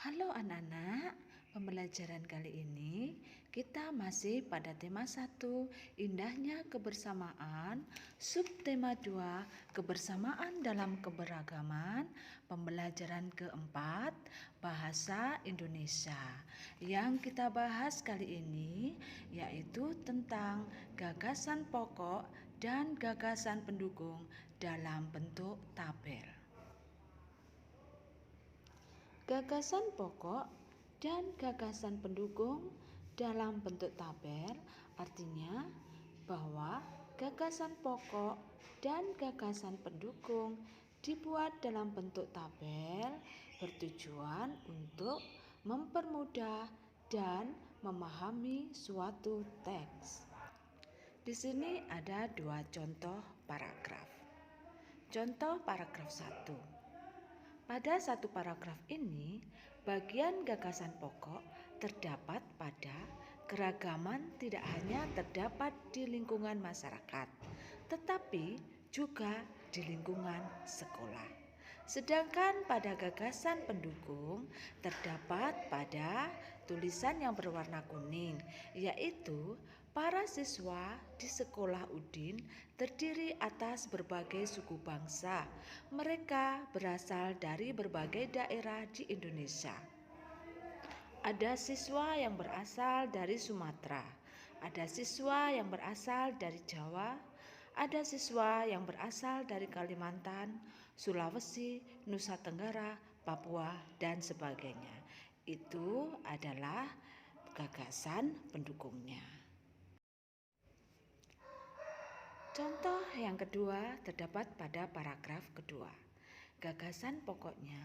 Halo anak-anak, pembelajaran kali ini kita masih pada tema 1, indahnya kebersamaan, subtema 2, kebersamaan dalam keberagaman, pembelajaran keempat, bahasa Indonesia. Yang kita bahas kali ini yaitu tentang gagasan pokok dan gagasan pendukung dalam bentuk tabel. Gagasan pokok dan gagasan pendukung dalam bentuk tabel artinya bahwa gagasan pokok dan gagasan pendukung dibuat dalam bentuk tabel bertujuan untuk mempermudah dan memahami suatu teks. Di sini ada 2 contoh paragraf. Contoh paragraf 1. Pada satu paragraf ini, bagian gagasan pokok terdapat pada keragaman tidak hanya terdapat di lingkungan masyarakat, tetapi juga di lingkungan sekolah. Sedangkan pada gagasan pendukung terdapat pada tulisan yang berwarna kuning, yaitu para siswa di sekolah Udin terdiri atas berbagai suku bangsa. Mereka berasal dari berbagai daerah di Indonesia. Ada siswa yang berasal dari Sumatera, ada siswa yang berasal dari Jawa, ada siswa yang berasal dari Kalimantan, Sulawesi, Nusa Tenggara, Papua, dan sebagainya. Itu adalah gagasan pendukungnya. Contoh yang kedua terdapat pada paragraf kedua. Gagasan pokoknya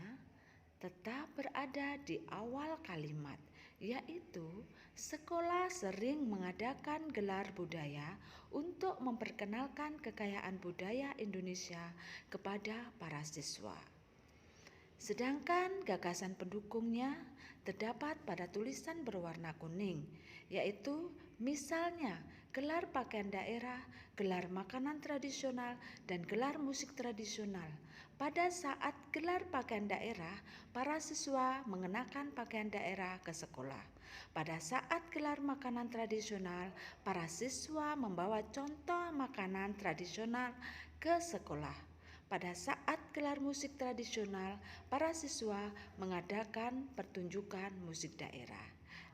tetap berada di awal kalimat, yaitu sekolah sering mengadakan gelar budaya untuk memperkenalkan kekayaan budaya Indonesia kepada para siswa. Sedangkan gagasan pendukungnya terdapat pada tulisan berwarna kuning, yaitu misalnya gelar pakaian daerah, gelar makanan tradisional, dan gelar musik tradisional. Pada saat gelar pakaian daerah, para siswa mengenakan pakaian daerah ke sekolah. Pada saat gelar makanan tradisional, para siswa membawa contoh makanan tradisional ke sekolah. Pada saat gelar musik tradisional, para siswa mengadakan pertunjukan musik daerah.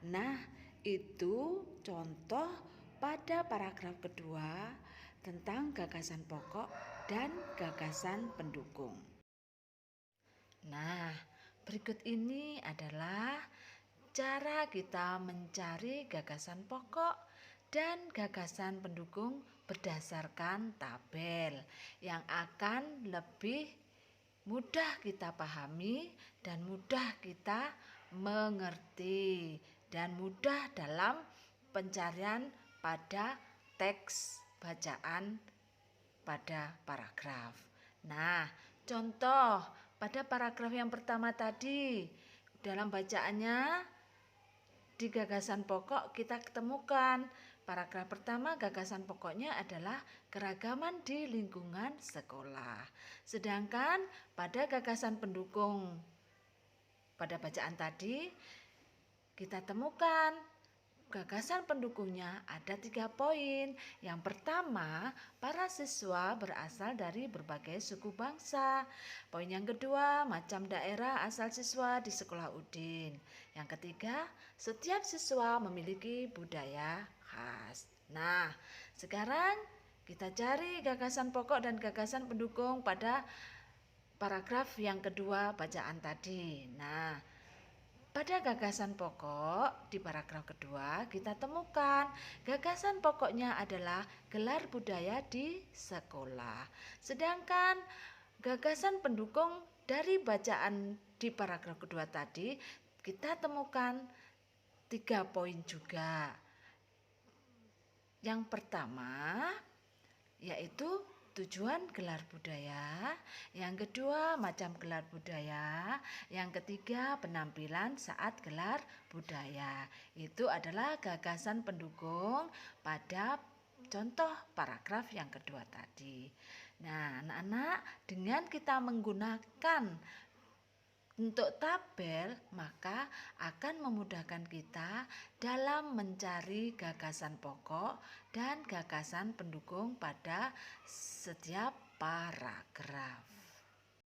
Nah, itu contoh pada paragraf kedua tentang gagasan pokok dan gagasan pendukung. Nah, berikut ini adalah cara kita mencari gagasan pokok dan gagasan pendukung berdasarkan tabel yang akan lebih mudah kita pahami dan mudah kita mengerti dan mudah dalam pencarian pada teks bacaan pada paragraf. Nah, contoh pada paragraf yang pertama tadi dalam bacaannya di gagasan pokok kita ketemukan paragraf pertama gagasan pokoknya adalah keragaman di lingkungan sekolah. Sedangkan pada gagasan pendukung pada bacaan tadi kita temukan gagasan pendukungnya ada 3 poin. Yang pertama, para siswa berasal dari berbagai suku bangsa. Poin yang kedua, macam daerah asal siswa di sekolah Udin. Yang ketiga, setiap siswa memiliki budaya khas. Nah, sekarang kita cari gagasan pokok dan gagasan pendukung pada paragraf yang kedua bacaan tadi. Nah, pada gagasan pokok di paragraf kedua kita temukan gagasan pokoknya adalah gelar budaya di sekolah. Sedangkan gagasan pendukung dari bacaan di paragraf kedua tadi kita temukan 3 poin juga. Yang pertama yaitu tujuan gelar budaya, yang kedua macam gelar budaya, yang ketiga penampilan saat gelar budaya. Itu adalah gagasan pendukung pada contoh paragraf yang kedua tadi. Nah, anak-anak, dengan kita menggunakan Untuk tabel, maka akan memudahkan kita dalam mencari gagasan pokok dan gagasan pendukung pada setiap paragraf.